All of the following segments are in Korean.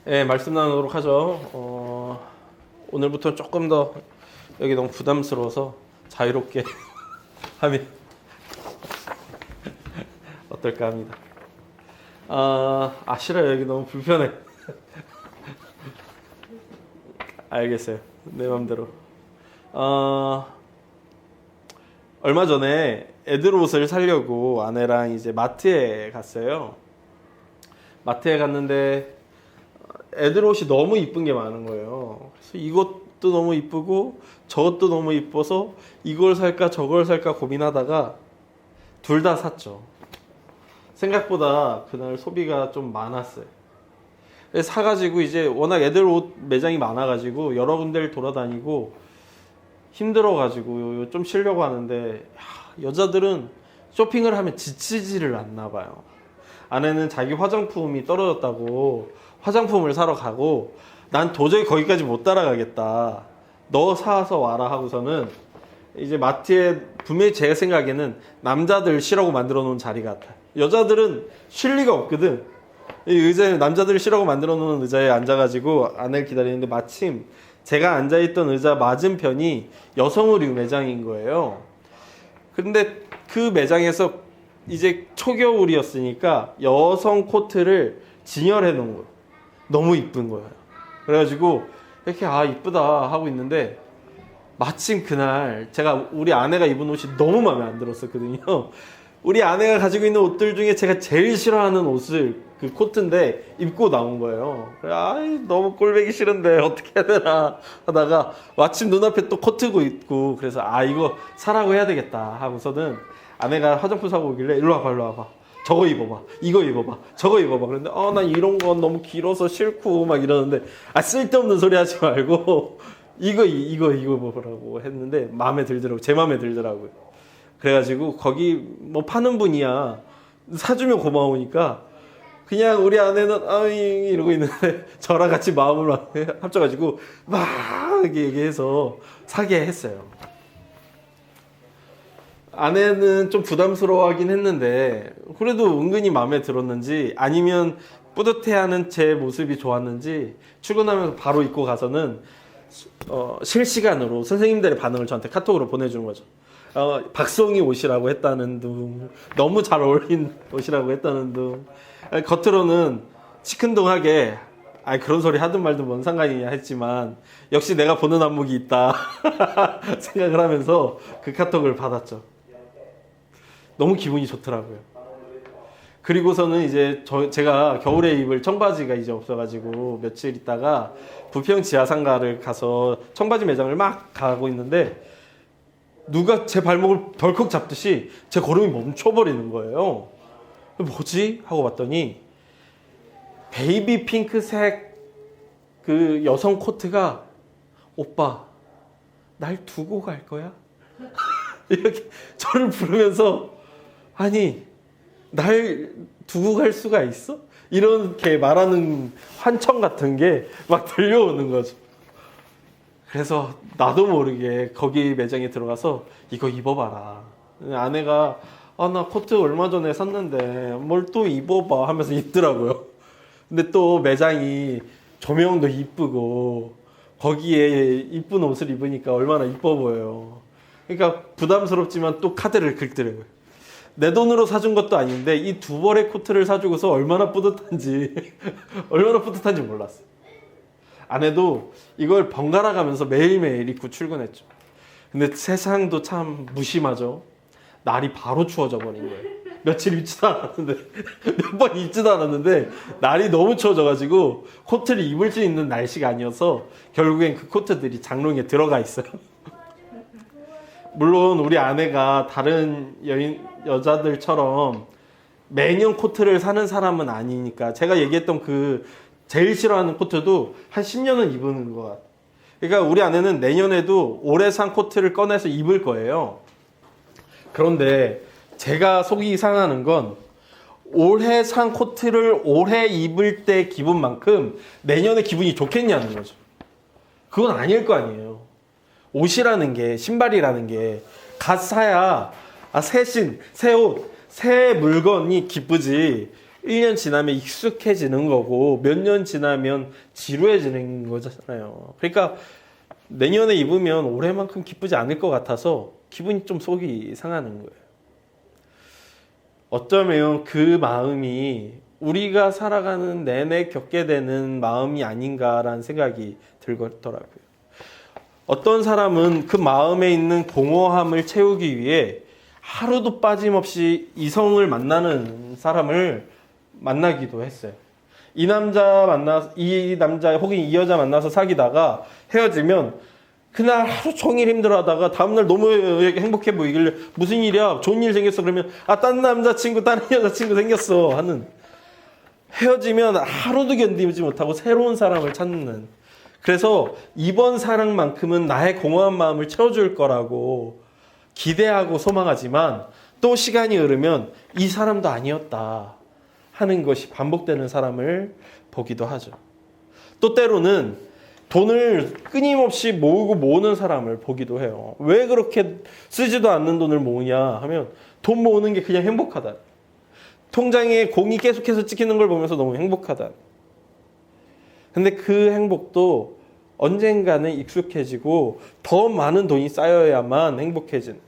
네, 말씀 나누도록 하죠. 오늘부터 조금 더 여기 너무 부담스러워서 자유롭게 하면 어떨까 합니다. 싫어요. 여기 너무 불편해. 알겠어요. 내 맘대로. 얼마 전에 애들 옷을 사려고 아내랑 이제 마트에 갔어요. 마트에 갔는데 애들 옷이 너무 이쁜 게 많은 거예요. 그래서 이것도 너무 이쁘고 저것도 너무 이뻐서 이걸 살까 저걸 살까 고민하다가 둘 다 샀죠. 생각보다 그날 소비가 좀 많았어요. 그래서 사가지고 이제 워낙 애들 옷 매장이 많아가지고 여러 군데를 돌아다니고 힘들어가지고 좀 쉬려고 하는데 여자들은 쇼핑을 하면 지치지를 않나 봐요. 아내는 자기 화장품이 떨어졌다고 화장품을 사러 가고 난 도저히 거기까지 못 따라가겠다. 너 사서 와라 하고서는 이제 마트에 분명히 제 생각에는 남자들 쉬라고 만들어 놓은 자리 같아. 여자들은 쉴 리가 없거든. 이 의자에 남자들을 쉬라고 만들어 놓은 의자에 앉아가지고 아내를 기다리는데 마침 제가 앉아있던 의자 맞은편이 여성 의류 매장인 거예요. 근데 그 매장에서 이제 초겨울이었으니까 여성 코트를 진열해 놓은 거예요. 너무 이쁜 거예요. 그래가지고 이렇게 이쁘다 하고 있는데 마침 그날 제가 우리 아내가 입은 옷이 너무 마음에 안 들었었거든요. 우리 아내가 가지고 있는 옷들 중에 제가 제일 싫어하는 옷을 그 코트인데 입고 나온 거예요. 너무 꼴보기 싫은데 어떻게 해야 되나 하다가 마침 눈앞에 또 코트고 있고 그래서 이거 사라고 해야 되겠다 하고서는 아내가 화장품 사고 오길래 일로 와봐 저거 입어봐 이거 입어봐 저거 입어봐 그런데 난 이런 건 너무 길어서 싫고 막 이러는데 쓸데없는 소리 하지 말고 이거 입어보라고 했는데 마음에 들더라고. 제 마음에 들더라고요. 그래가지고 거기 뭐 파는 분이야 사주면 고마우니까 그냥 우리 아내는 이러고 있는데 저랑 같이 마음을 합쳐가지고 막 이렇게 얘기해서 사게 했어요. 아내는 좀 부담스러워하긴 했는데 그래도 은근히 마음에 들었는지 아니면 뿌듯해하는 제 모습이 좋았는지 출근하면서 바로 입고 가서는 실시간으로 선생님들의 반응을 저한테 카톡으로 보내주는 거죠. 박송이 옷이라고 했다는 둥, 너무 잘 어울린 옷이라고 했다는 둥, 겉으로는 시큰둥하게 그런 소리 하든 말든 뭔 상관이냐 했지만 역시 내가 보는 안목이 있다 생각을 하면서 그 카톡을 받았죠. 너무 기분이 좋더라고요. 그리고서는 이제 제가 겨울에 입을 청바지가 이제 없어가지고 며칠 있다가 부평 지하상가를 가서 청바지 매장을 막 가고 있는데 누가 제 발목을 덜컥 잡듯이 제 걸음이 멈춰버리는 거예요. 뭐지? 하고 봤더니 베이비 핑크색 그 여성 코트가 오빠 날 두고 갈 거야? 이렇게 저를 부르면서 날 두고 갈 수가 있어? 이렇게 말하는 환청 같은 게 막 들려오는 거죠. 그래서 나도 모르게 거기 매장에 들어가서 이거 입어봐라. 아내가 나 코트 얼마 전에 샀는데 뭘 또 입어봐 하면서 입더라고요. 근데 또 매장이 조명도 이쁘고 거기에 이쁜 옷을 입으니까 얼마나 이뻐 보여요. 그러니까 부담스럽지만 또 카드를 긁더라고요. 내 돈으로 사준 것도 아닌데 이 두 벌의 코트를 사주고서 얼마나 뿌듯한지 몰랐어요. 아내도 이걸 번갈아 가면서 매일매일 입고 출근했죠. 근데 세상도 참 무심하죠. 날이 바로 추워져 버린 거예요. 며칠 입지도 않았는데 몇 번 입지도 않았는데 날이 너무 추워져가지고 코트를 입을 수 있는 날씨가 아니어서 결국엔 그 코트들이 장롱에 들어가 있어요. 물론 우리 아내가 다른 여자들처럼 매년 코트를 사는 사람은 아니니까 제가 얘기했던 그 제일 싫어하는 코트도 한 10년은 입은 것 같아요. 그러니까 우리 아내는 내년에도 올해 산 코트를 꺼내서 입을 거예요. 그런데 제가 속이 상하는 건 올해 산 코트를 올해 입을 때 기분만큼 내년에 기분이 좋겠냐는 거죠. 그건 아닐 거 아니에요. 옷이라는 게, 신발이라는 게 갓 사야 새 옷, 새 물건이 기쁘지 1년 지나면 익숙해지는 거고 몇 년 지나면 지루해지는 거잖아요. 그러니까 내년에 입으면 올해만큼 기쁘지 않을 것 같아서 기분이 좀 속이 상하는 거예요. 어쩌면 그 마음이 우리가 살아가는 내내 겪게 되는 마음이 아닌가라는 생각이 들더라고요. 어떤 사람은 그 마음에 있는 공허함을 채우기 위해 하루도 빠짐없이 이성을 만나는 사람을 만나기도 했어요. 이 남자 혹은 이 여자 만나서 사귀다가 헤어지면 그날 하루 종일 힘들어하다가 다음날 너무 행복해 보이길래 무슨 일이야? 좋은 일 생겼어? 그러면 딴 남자친구, 다른 여자친구 생겼어 하는, 헤어지면 하루도 견디지 못하고 새로운 사람을 찾는, 그래서 이번 사랑만큼은 나의 공허한 마음을 채워줄 거라고 기대하고 소망하지만 또 시간이 흐르면 이 사람도 아니었다 하는 것이 반복되는 사람을 보기도 하죠. 또 때로는 돈을 끊임없이 모으고 모으는 사람을 보기도 해요. 왜 그렇게 쓰지도 않는 돈을 모으냐 하면 돈 모으는 게 그냥 행복하다. 통장에 공이 계속해서 찍히는 걸 보면서 너무 행복하다. 근데 그 행복도 언젠가는 익숙해지고 더 많은 돈이 쌓여야만 행복해지는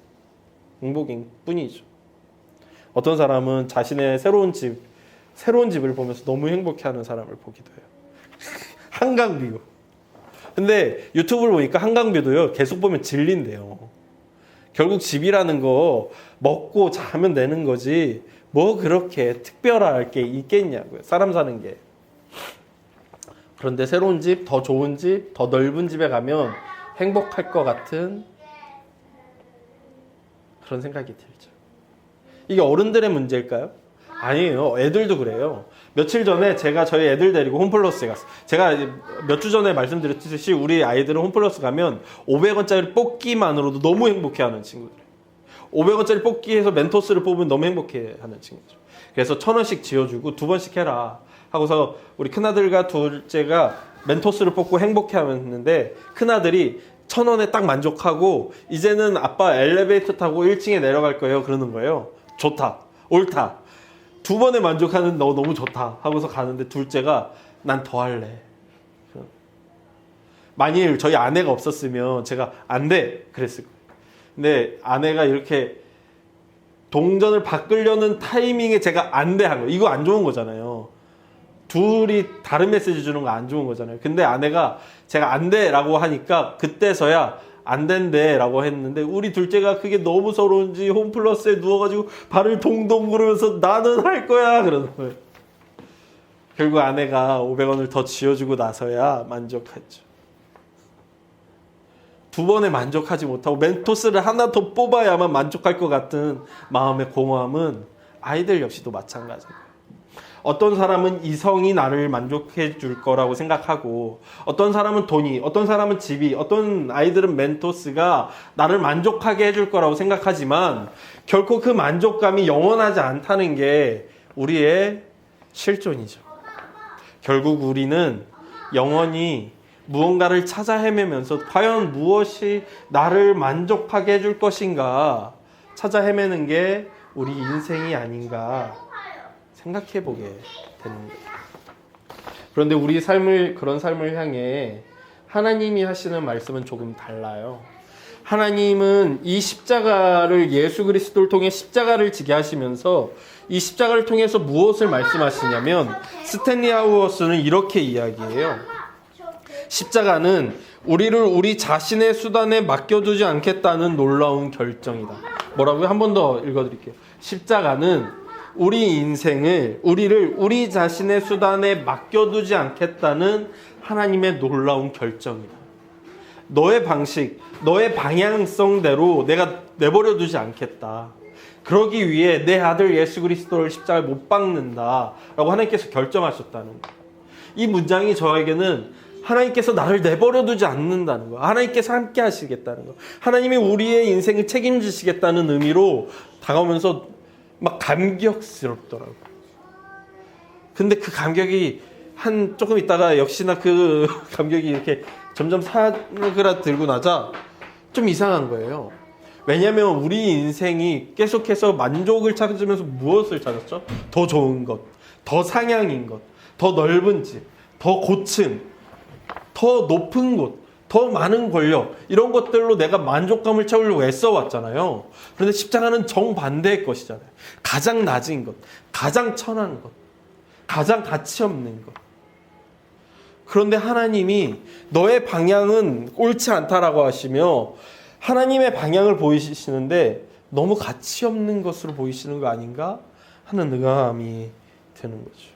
행복인 뿐이죠. 어떤 사람은 자신의 새로운 집을 보면서 너무 행복해하는 사람을 보기도 해요. 한강뷰. 근데 유튜브를 보니까 한강뷰도요, 계속 보면 질린대요. 결국 집이라는 거 먹고 자면 되는 거지 뭐 그렇게 특별할 게 있겠냐고요. 사람 사는 게. 그런데 새로운 집, 더 좋은 집, 더 넓은 집에 가면 행복할 것 같은 그런 생각이 들죠. 이게 어른들의 문제일까요? 아니에요. 애들도 그래요. 며칠 전에 제가 저희 애들 데리고 홈플러스에 갔어요. 제가 몇 주 전에 말씀드렸듯이 우리 아이들은 홈플러스 가면 500원짜리 뽑기만으로도 너무 행복해하는 친구들이에요. 500원짜리 뽑기에서 멘토스를 뽑으면 너무 행복해하는 친구들. 그래서 1,000원씩 지어주고 2번씩 해라 하고서 우리 큰아들과 둘째가 멘토스를 뽑고 행복해하는데 큰아들이 1,000원에 딱 만족하고 이제는 아빠 엘리베이터 타고 1층에 내려갈 거예요 그러는 거예요. 좋다, 옳다. 2번에 만족하는 너 너무 좋다 하고서 가는데 둘째가 난 더 할래. 만일 저희 아내가 없었으면 제가 안 돼 그랬을 거예요. 근데 아내가 이렇게 동전을 바꾸려는 타이밍에 제가 안 돼 한 거예요. 이거 안 좋은 거잖아요. 둘이 다른 메시지 주는 거 안 좋은 거잖아요. 근데 아내가 제가 안 돼 라고 하니까 그때서야 안 된대 라고 했는데 우리 둘째가 그게 너무 서러운지 홈플러스에 누워가지고 발을 동동 구르면서 나는 할 거야 그러는 거예요. 결국 아내가 500원을 더 지어주고 나서야 만족했죠. 2번에 만족하지 못하고 멘토스를 하나 더 뽑아야만 만족할 것 같은 마음의 공허함은 아이들 역시도 마찬가지예요. 어떤 사람은 이성이 나를 만족해 줄 거라고 생각하고 어떤 사람은 돈이, 어떤 사람은 집이, 어떤 아이들은 멘토스가 나를 만족하게 해줄 거라고 생각하지만 결코 그 만족감이 영원하지 않다는 게 우리의 실존이죠. 결국 우리는 영원히 무언가를 찾아 헤매면서 과연 무엇이 나를 만족하게 해줄 것인가 찾아 헤매는 게 우리 인생이 아닌가 생각해 보게 되는 거예요. 그런데 우리 그런 삶을 향해 하나님이 하시는 말씀은 조금 달라요. 하나님은 이 십자가를 예수 그리스도를 통해 십자가를 지게 하시면서 이 십자가를 통해서 무엇을 말씀하시냐면 스탠리 하우어스는 이렇게 이야기해요. 십자가는 우리를 우리 자신의 수단에 맡겨두지 않겠다는 놀라운 결정이다. 뭐라고요? 한 번 더 읽어드릴게요. 십자가는 우리 인생을, 우리를 우리 자신의 수단에 맡겨두지 않겠다는 하나님의 놀라운 결정이다. 너의 방식, 너의 방향성대로 내가 내버려두지 않겠다. 그러기 위해 내 아들 예수 그리스도를 십자가에 못 박는다 라고 하나님께서 결정하셨다는 거예요. 이 문장이 저에게는 하나님께서 나를 내버려두지 않는다는 거, 하나님께서 함께 하시겠다는 거, 하나님이 우리의 인생을 책임지시겠다는 의미로 다가오면서 막 감격스럽더라고요. 근데 그 감격이 조금 있다가 역시나 그 감격이 이렇게 점점 사그라들고 나자 좀 이상한 거예요. 왜냐하면 우리 인생이 계속해서 만족을 찾으면서 무엇을 찾았죠? 더 좋은 것, 더 상향인 것, 더 넓은 집, 더 고층, 더 높은 곳, 더 많은 권력, 이런 것들로 내가 만족감을 채우려고 애써왔잖아요. 그런데 십자가는 정반대의 것이잖아요. 가장 낮은 것, 가장 천한 것, 가장 가치 없는 것. 그런데 하나님이 너의 방향은 옳지 않다라고 하시며 하나님의 방향을 보이시는데 너무 가치 없는 것으로 보이시는 거 아닌가 하는 의아함이 드는 거죠.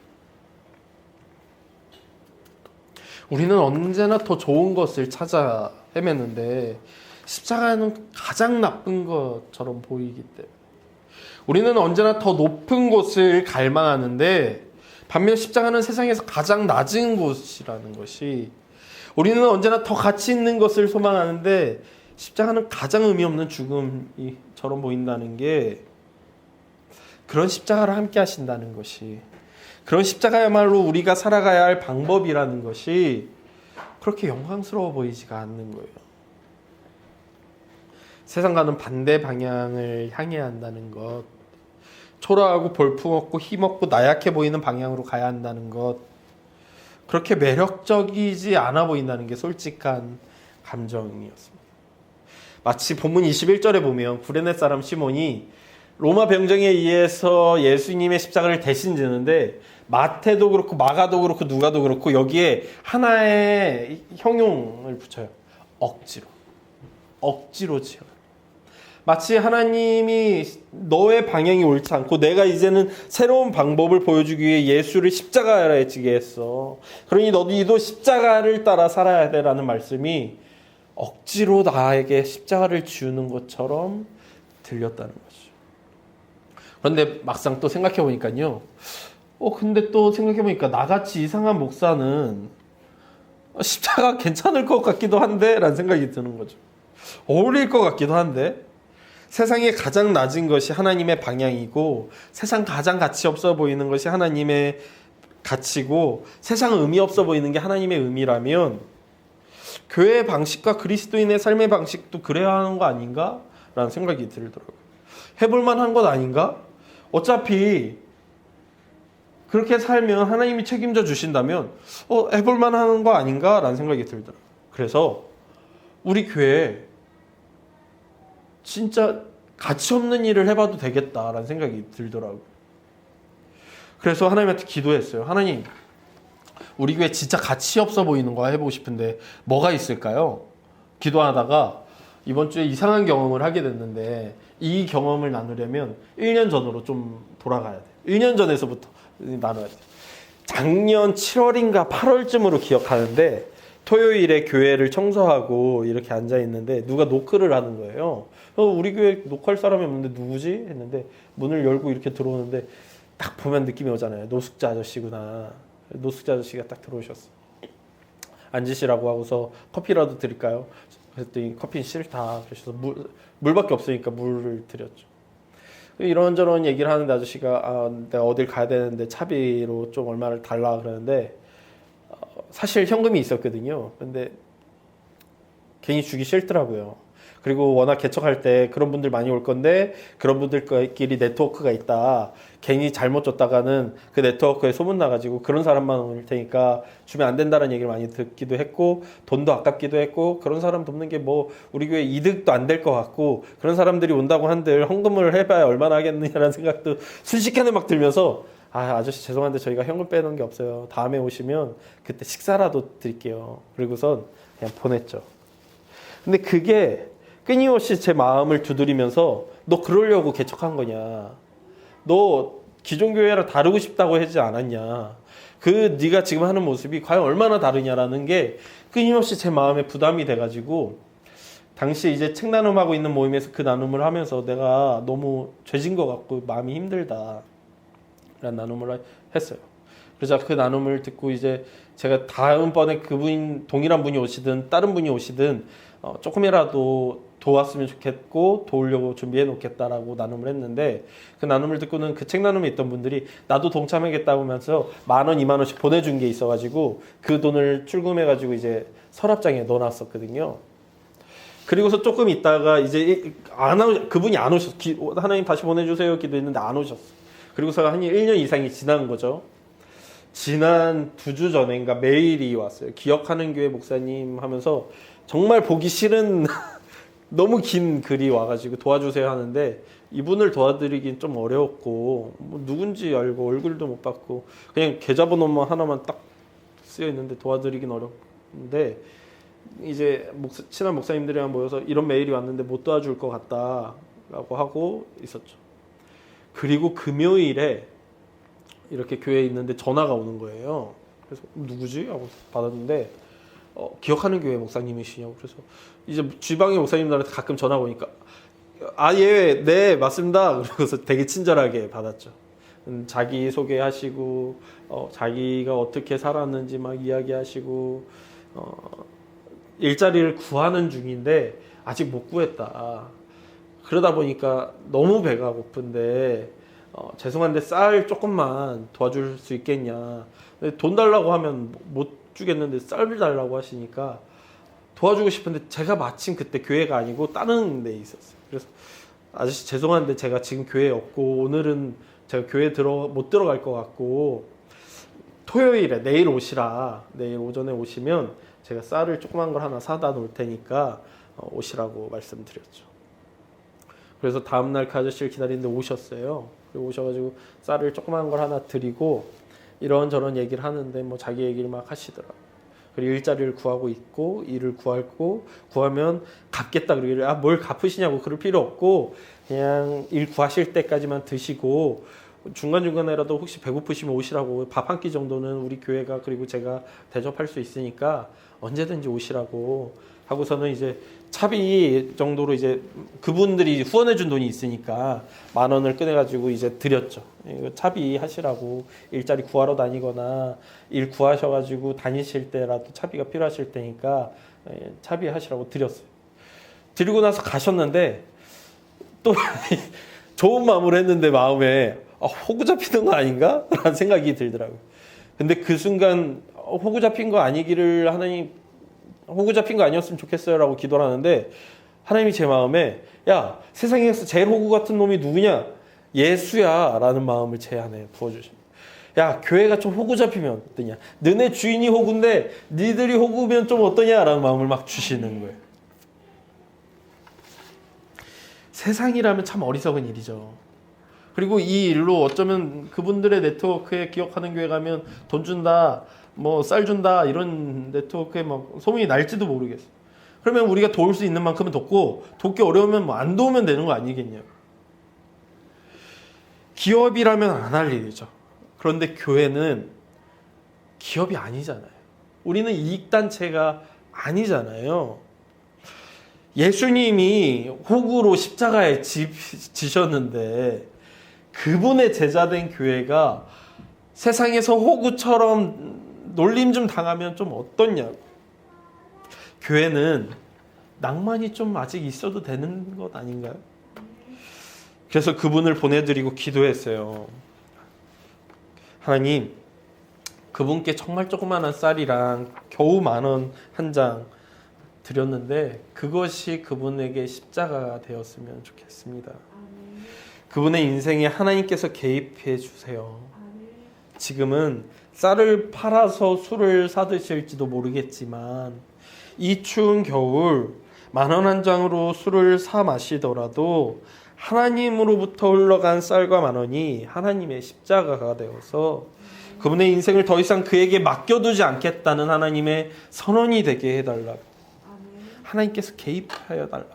우리는 언제나 더 좋은 것을 찾아 헤매는데 십자가는 가장 나쁜 것처럼 보이기 때문에 우리는 언제나 더 높은 곳을 갈망하는데 반면 십자가는 세상에서 가장 낮은 곳이라는 것이, 우리는 언제나 더 가치 있는 것을 소망하는데 십자가는 가장 의미 없는 죽음이처럼 보인다는 게, 그런 십자가를 함께 하신다는 것이, 그런 십자가야말로 우리가 살아가야 할 방법이라는 것이 그렇게 영광스러워 보이지가 않는 거예요. 세상과는 반대 방향을 향해야 한다는 것, 초라하고 볼품없고 힘없고 나약해 보이는 방향으로 가야 한다는 것, 그렇게 매력적이지 않아 보인다는 게 솔직한 감정이었습니다. 마치 본문 21절에 보면 구레네 사람 시몬이 로마 병정에 의해서 예수님의 십자가를 대신 지는데 마태도 그렇고 마가도 그렇고 누가도 그렇고 여기에 하나의 형용을 붙여요. 억지로 지어요. 마치 하나님이 너의 방향이 옳지 않고 내가 이제는 새로운 방법을 보여주기 위해 예수를 십자가에 지게 했어. 그러니 너도 십자가를 따라 살아야 돼라는 말씀이 억지로 나에게 십자가를 지우는 것처럼 들렸다는 거죠. 그런데 막상 또 생각해 보니까요. 근데 또 생각해 보니까 나같이 이상한 목사는 십자가 괜찮을 것 같기도 한데 라는 생각이 드는 거죠. 어울릴 것 같기도 한데, 세상에 가장 낮은 것이 하나님의 방향이고 세상 가장 가치 없어 보이는 것이 하나님의 가치고 세상은 의미 없어 보이는 게 하나님의 의미라면 교회의 방식과 그리스도인의 삶의 방식도 그래야 하는 거 아닌가? 라는 생각이 들더라고요. 해볼 만한 것 아닌가? 어차피 그렇게 살면 하나님이 책임져 주신다면 해볼 만한 거 아닌가? 라는 생각이 들더라고요. 그래서 우리 교회에 진짜 가치 없는 일을 해봐도 되겠다라는 생각이 들더라고요. 그래서 하나님한테 기도했어요. 하나님, 우리 교회 진짜 가치 없어 보이는 거 해보고 싶은데 뭐가 있을까요? 기도하다가 이번 주에 이상한 경험을 하게 됐는데 이 경험을 나누려면 1년 전으로 좀 돌아가야 돼요. 1년 전에서부터 나눠야 돼요. 작년 7월인가 8월쯤으로 기억하는데 토요일에 교회를 청소하고 이렇게 앉아있는데 누가 노크를 하는 거예요. 우리 교회 노크할 사람이 없는데 누구지? 했는데 문을 열고 이렇게 들어오는데 딱 보면 느낌이 오잖아요. 노숙자 아저씨구나. 노숙자 아저씨가 딱 들어오셨어. 앉으시라고 하고서 커피라도 드릴까요? 그랬더니 커피는 싫다. 그러셔서 물밖에 없으니까 물을 드렸죠. 이런저런 얘기를 하는데 아저씨가 내가 어딜 가야 되는데 차비로 좀 얼마를 달라 그러는데 사실 현금이 있었거든요. 근데 괜히 주기 싫더라고요. 그리고 워낙 개척할 때 그런 분들 많이 올 건데 그런 분들끼리 네트워크가 있다. 괜히 잘못 줬다가는 그 네트워크에 소문나가지고 그런 사람만 올 테니까 주면 안 된다는 얘기를 많이 듣기도 했고 돈도 아깝기도 했고 그런 사람 돕는 게 뭐 우리 교회 이득도 안 될 것 같고 그런 사람들이 온다고 한들 헌금을 해봐야 얼마나 하겠느냐라는 생각도 순식간에 막 들면서 아저씨 죄송한데 저희가 현금 빼놓은 게 없어요. 다음에 오시면 그때 식사라도 드릴게요. 그리고선 그냥 보냈죠. 근데 그게 끊임없이 제 마음을 두드리면서 너 그러려고 개척한 거냐? 너 기존 교회랑 다르고 싶다고 하지 않았냐? 네가 지금 하는 모습이 과연 얼마나 다르냐라는 게 끊임없이 제 마음에 부담이 돼가지고 당시 이제 책 나눔하고 있는 모임에서 그 나눔을 하면서 내가 너무 죄진 것 같고 마음이 힘들다 라는 나눔을 했어요. 그래서 그 나눔을 듣고 이제 제가 다음번에 동일한 분이 오시든 다른 분이 오시든 조금이라도 도왔으면 좋겠고 도우려고 준비해 놓겠다라고 나눔을 했는데 그 나눔을 듣고는 그 책 나눔에 있던 분들이 나도 동참하겠다고 하면서 10,000원, 20,000원씩 보내준 게 있어가지고 그 돈을 출금해가지고 이제 서랍장에 넣어놨었거든요. 그리고서 조금 있다가 이제 그분이 안 오셨어. 하나님 다시 보내주세요 기도했는데 안 오셨어. 그리고서 한 1년 이상이 지난 거죠. 지난 2주 전인가 메일이 왔어요. 기억하는 교회 목사님 하면서 정말 보기 싫은 너무 긴 글이 와가지고 도와주세요 하는데 이분을 도와드리긴 좀 어려웠고 뭐 누군지 알고 얼굴도 못 봤고 그냥 계좌번호만 하나만 딱 쓰여 있는데 도와드리긴 어렵는데 이제 친한 목사님들이랑 모여서 이런 메일이 왔는데 못 도와줄 것 같다라고 하고 있었죠. 그리고 금요일에 이렇게 교회에 있는데 전화가 오는 거예요. 그래서 누구지? 하고 받았는데 기억하는 교회 목사님이시냐고. 그래서 이제 지방의 목사님들한테 가끔 전화가 오니까 예, 네, 맞습니다. 그래서 되게 친절하게 받았죠. 자기 소개하시고 자기가 어떻게 살았는지 막 이야기하시고 일자리를 구하는 중인데 아직 못 구했다. 그러다 보니까 너무 배가 고픈데 죄송한데 쌀 조금만 도와줄 수 있겠냐. 돈 달라고 하면 못 주겠는데 쌀을 달라고 하시니까 도와주고 싶은데 제가 마침 그때 교회가 아니고 다른 데에 있었어요. 그래서 아저씨 죄송한데 제가 지금 교회에 없고 오늘은 제가 교회에 못 들어갈 것 같고 토요일에 내일 오시라. 내일 오전에 오시면 제가 쌀을 조그만 걸 하나 사다 놓을 테니까 오시라고 말씀드렸죠. 그래서 다음날 그 아저씨를 기다리는데 오셨어요. 그리고 오셔가지고 쌀을 조그만 걸 하나 드리고 이런저런 얘기를 하는데 뭐 자기 얘기를 막 하시더라고요. 그리고 일자리를 구하고 있고 일을 구하면 갚겠다 그러길래 뭘 갚으시냐고 그럴 필요 없고 그냥 일 구하실 때까지만 드시고 중간중간에라도 혹시 배고프시면 오시라고 밥 한 끼 정도는 우리 교회가 그리고 제가 대접할 수 있으니까 언제든지 오시라고 하고서는 이제 차비 정도로 이제 그분들이 후원해 준 돈이 있으니까 10,000원을 꺼내가지고 이제 드렸죠. 이거 차비 하시라고 일자리 구하러 다니거나 일 구하셔가지고 다니실 때라도 차비가 필요하실 테니까 차비 하시라고 드렸어요. 드리고 나서 가셨는데 또 좋은 마음으로 했는데 마음에 호구 잡히는 거 아닌가? 라는 생각이 들더라고요. 근데 그 순간 호구 잡힌 거 아니기를 하나님 호구 잡힌 거 아니었으면 좋겠어요 라고 기도를 하는데 하나님이 제 마음에 야 세상에서 제일 호구 같은 놈이 누구냐? 예수야 라는 마음을 제 안에 부어주십니다. 야 교회가 좀 호구 잡히면 어떠냐? 너네 주인이 호구인데 니들이 호구면 좀 어떠냐? 라는 마음을 막 주시는 거예요. 세상이라면 참 어리석은 일이죠. 그리고 이 일로 어쩌면 그분들의 네트워크에 기억하는 교회 가면 돈 준다, 뭐 쌀 준다 이런 네트워크에 막 소문이 날지도 모르겠어. 그러면 우리가 도울 수 있는 만큼은 돕고 돕기 어려우면 뭐 안 도우면 되는 거 아니겠냐고. 기업이라면 안 할 일이죠. 그런데 교회는 기업이 아니잖아요. 우리는 이익단체가 아니잖아요. 예수님이 호구로 십자가에 지셨는데 그분의 제자된 교회가 세상에서 호구처럼 놀림 좀 당하면 좀 어떻냐고. 교회는 낭만이 좀 아직 있어도 되는 것 아닌가요? 그래서 그분을 보내드리고 기도했어요. 하나님, 그분께 정말 조그마한 쌀이랑 겨우 10,000원 한 장 드렸는데 그것이 그분에게 십자가가 되었으면 좋겠습니다. 그분의 인생에 하나님께서 개입해 주세요. 지금은 쌀을 팔아서 술을 사 드실지도 모르겠지만 이 추운 겨울 10,000원 한 장으로 술을 사 마시더라도 하나님으로부터 흘러간 쌀과 10,000원이 하나님의 십자가가 되어서 그분의 인생을 더 이상 그에게 맡겨두지 않겠다는 하나님의 선언이 되게 해달라고. 하나님께서 개입하여 달라고.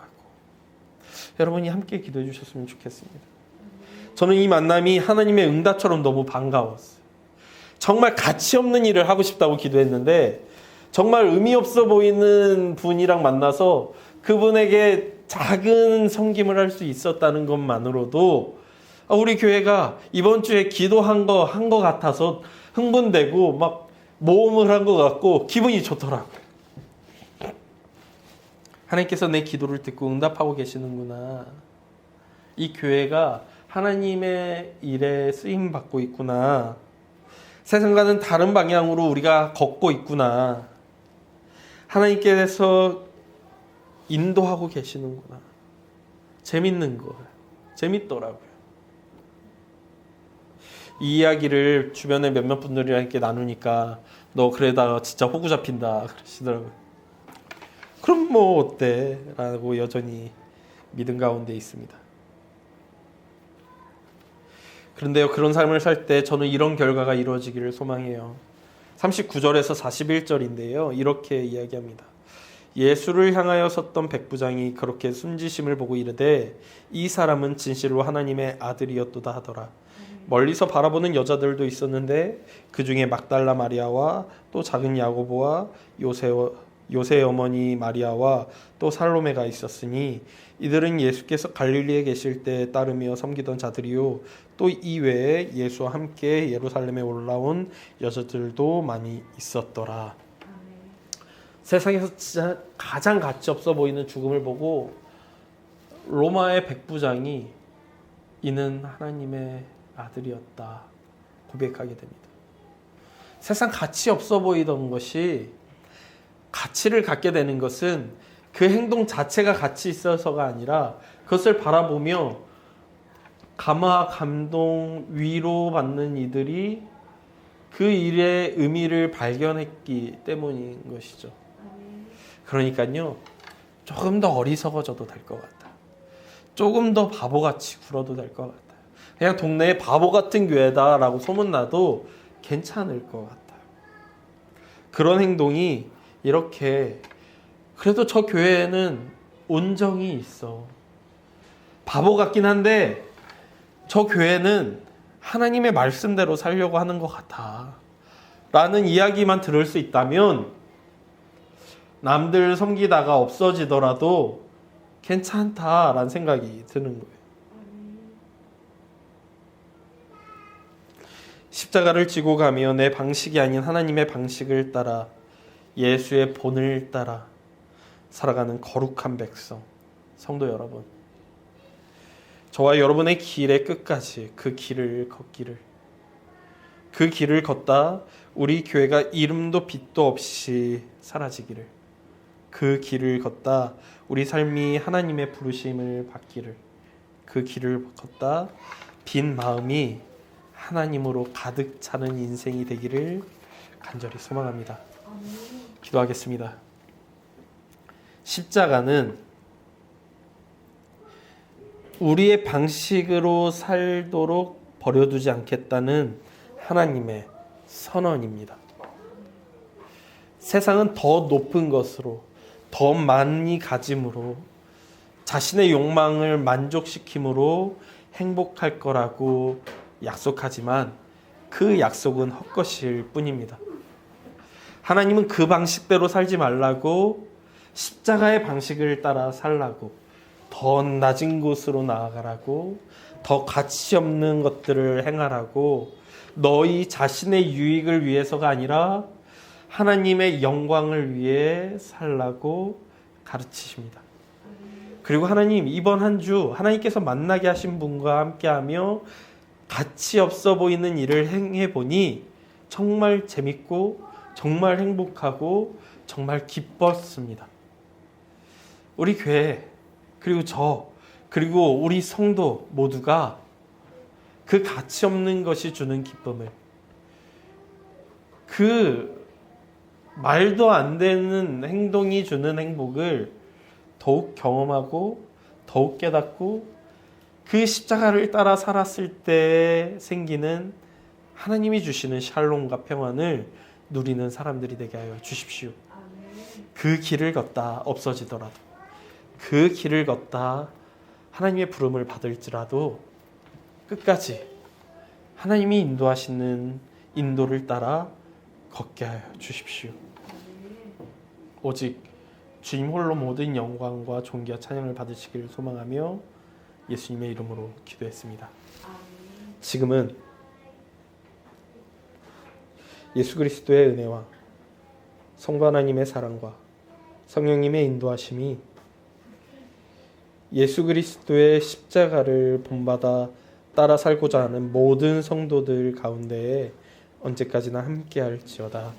여러분이 함께 기도해 주셨으면 좋겠습니다. 저는 이 만남이 하나님의 응답처럼 너무 반가웠어요. 정말 가치 없는 일을 하고 싶다고 기도했는데 정말 의미 없어 보이는 분이랑 만나서 그분에게 작은 섬김을 할 수 있었다는 것만으로도 우리 교회가 이번 주에 기도한 거 같아서 흥분되고 막 모험을 한 것 같고 기분이 좋더라고요. 하나님께서 내 기도를 듣고 응답하고 계시는구나. 이 교회가 하나님의 일에 쓰임받고 있구나. 세상과는 다른 방향으로 우리가 걷고 있구나. 하나님께서 인도하고 계시는구나. 재밌는 거예요. 재밌더라고요. 이 이야기를 주변에 몇몇 분들이랑 이렇게 나누니까 너 그러다가 진짜 호구 잡힌다 그러시더라고요. 그럼 뭐 어때? 라고 여전히 믿음 가운데 있습니다. 그런데요, 그런 삶을 살 때 저는 이런 결과가 이루어지기를 소망해요. 39절에서 41절인데요. 이렇게 이야기합니다. 예수를 향하여 섰던 백부장이 그렇게 순지심을 보고 이르되 이 사람은 진실로 하나님의 아들이었도다 하더라. 멀리서 바라보는 여자들도 있었는데 그 중에 막달라 마리아와 또 작은 야고보와 요새 어머니 마리아와 또 살로메가 있었으니 이들은 예수께서 갈릴리에 계실 때 따르며 섬기던 자들이요 또 이외에 예수와 함께 예루살렘에 올라온 여자들도 많이 있었더라. 세상에서 진짜 가장 가치 없어 보이는 죽음을 보고 로마의 백부장이 이는 하나님의 아들이었다 고백하게 됩니다. 세상 가치 없어 보이던 것이 가치를 갖게 되는 것은 그 행동 자체가 가치 있어서가 아니라 그것을 바라보며 감화, 감동, 위로받는 이들이 그 일의 의미를 발견했기 때문인 것이죠. 그러니까요, 조금 더 어리석어져도 될 것 같다. 조금 더 바보같이 굴어도 될 것 같다. 그냥 동네에 바보 같은 교회다라고 소문나도 괜찮을 것 같아요. 그런 행동이 이렇게 그래도 저 교회에는 온정이 있어. 바보 같긴 한데 저 교회는 하나님의 말씀대로 살려고 하는 것 같아. 라는 이야기만 들을 수 있다면 남들 섬기다가 없어지더라도 괜찮다라는 생각이 드는 거예요. 십자가를 지고 가며 내 방식이 아닌 하나님의 방식을 따라 예수의 본을 따라 살아가는 거룩한 백성, 성도 여러분, 저와 여러분의 길의 끝까지 그 길을 걷기를, 그 길을 걷다 우리 교회가 이름도 빛도 없이 사라지기를, 그 길을 걷다 우리 삶이 하나님의 부르심을 받기를, 그 길을 걷다 빈 마음이 하나님으로 가득 차는 인생이 되기를 간절히 소망합니다. 기도하겠습니다. 십자가는 우리의 방식으로 살도록 버려두지 않겠다는 하나님의 선언입니다. 세상은 더 높은 것으로, 더 많이 가짐으로, 자신의 욕망을 만족시킴으로 행복할 거라고 약속하지만 그 약속은 헛것일 뿐입니다. 하나님은 그 방식대로 살지 말라고 십자가의 방식을 따라 살라고, 더 낮은 곳으로 나아가라고, 더 가치 없는 것들을 행하라고, 너희 자신의 유익을 위해서가 아니라 하나님의 영광을 위해 살라고 가르치십니다. 그리고 하나님, 이번 한 주 하나님께서 만나게 하신 분과 함께하며 가치 없어 보이는 일을 행해보니 정말 재밌고 정말 행복하고 정말 기뻤습니다. 우리 교회, 그리고 저, 그리고 우리 성도 모두가 그 가치 없는 것이 주는 기쁨을, 그 말도 안 되는 행동이 주는 행복을 더욱 경험하고 더욱 깨닫고 그 십자가를 따라 살았을 때 생기는 하나님이 주시는 샬롬과 평안을 누리는 사람들이 되게 하여 주십시오. 그 길을 걷다 없어지더라도, 그 길을 걷다 하나님의 부름을 받을지라도 끝까지 하나님이 인도하시는 인도를 따라 걷게 하여 주십시오. 오직 주님 홀로 모든 영광과 존귀와 찬양을 받으시기를 소망하며 예수님의 이름으로 기도했습니다. 지금은 예수 그리스도의 은혜와 성부 하나님의 사랑과 성령님의 인도하심이 예수 그리스도의 십자가를 본받아 따라 살고자 하는 모든 성도들 가운데에 언제까지나 함께할지어다.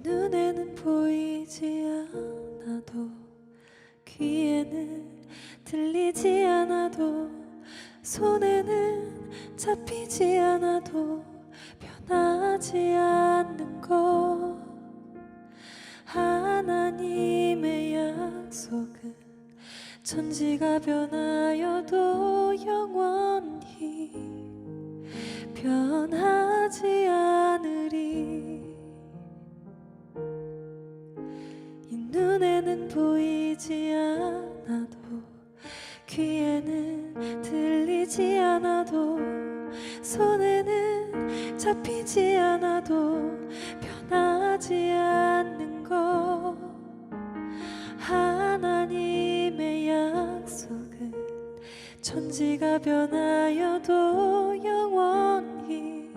눈에는 보이지 않아도 귀에는 들리지 않아도 손에는 잡히지 않아도 변하지 않는 것 하나님의 약속은 천지가 변하여도 영원히 변하지 않으리. 이 눈에는 보이지 않아도 귀에는 들리지 않아도 손에는 잡히지 않아도 변하지 않는 것 하나님의 약속은 천지가 변하여도 영원히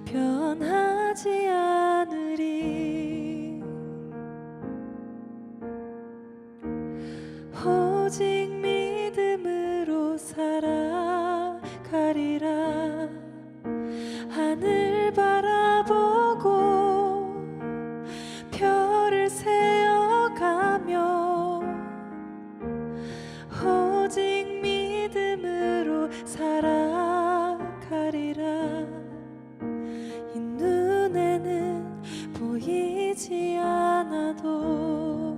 변하지 않으리. 오직 믿음으로 살아가리라. 하늘 바라보고 별을 세어가며 오직 믿음으로 살아가리라. 이 눈에는 보이지 않아도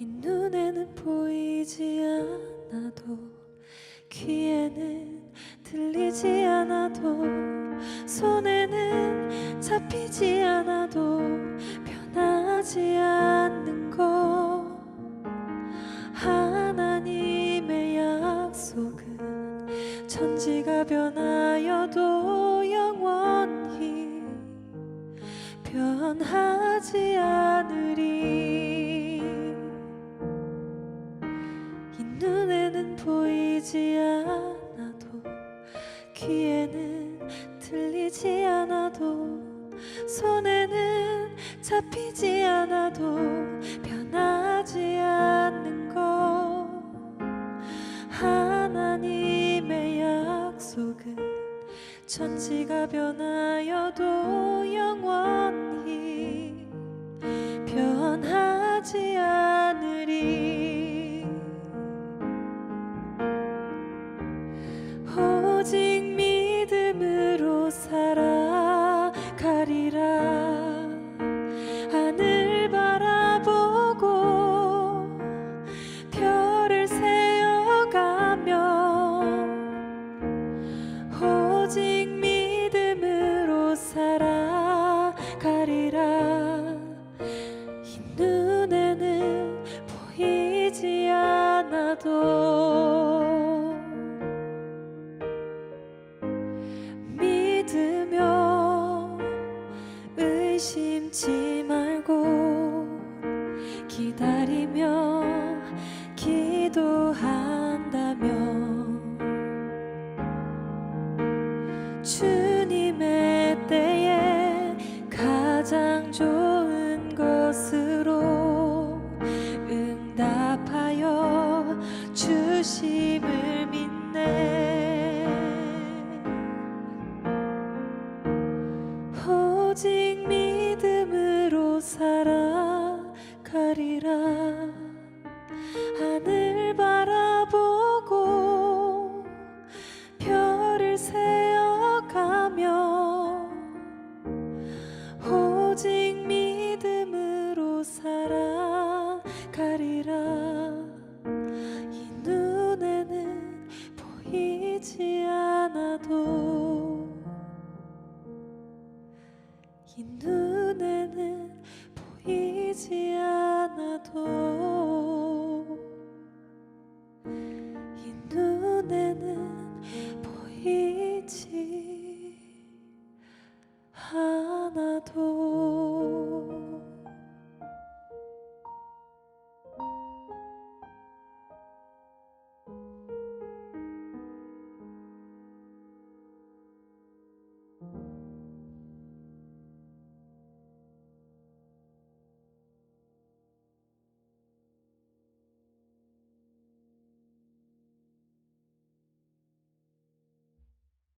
이 눈에는 보이지 않아도 귀에는 들리지 않아도 손에는 잡히지 않아도 변하지 않는 것 하나님의 약속은 천지가 변하여도 영원히 변하지 않으리. 이 눈에는 보이지 않아도 귀에는 들리지 않아도 손에는 잡히지 않아도 변하지 않는 것 하나님의 약속은 천지가 변하여도 영원히 변하지 않으리. 오직 믿음으로 살아가리라. 하늘 바라보고 별을 세어가며 오직 믿음으로 살아가리라. 이 눈에는 보이지 않아도 믿으며 의심치 말고 기다리며 기도한다면 주님의 때에 가장 좋은 것으로 응답하여 주심을 믿네. 오직 믿음으로 살아가리라. 하늘 바라보고 별을 세어가며 오직 믿음으로 살아가리라. 이 눈에는 보이지 않아도 이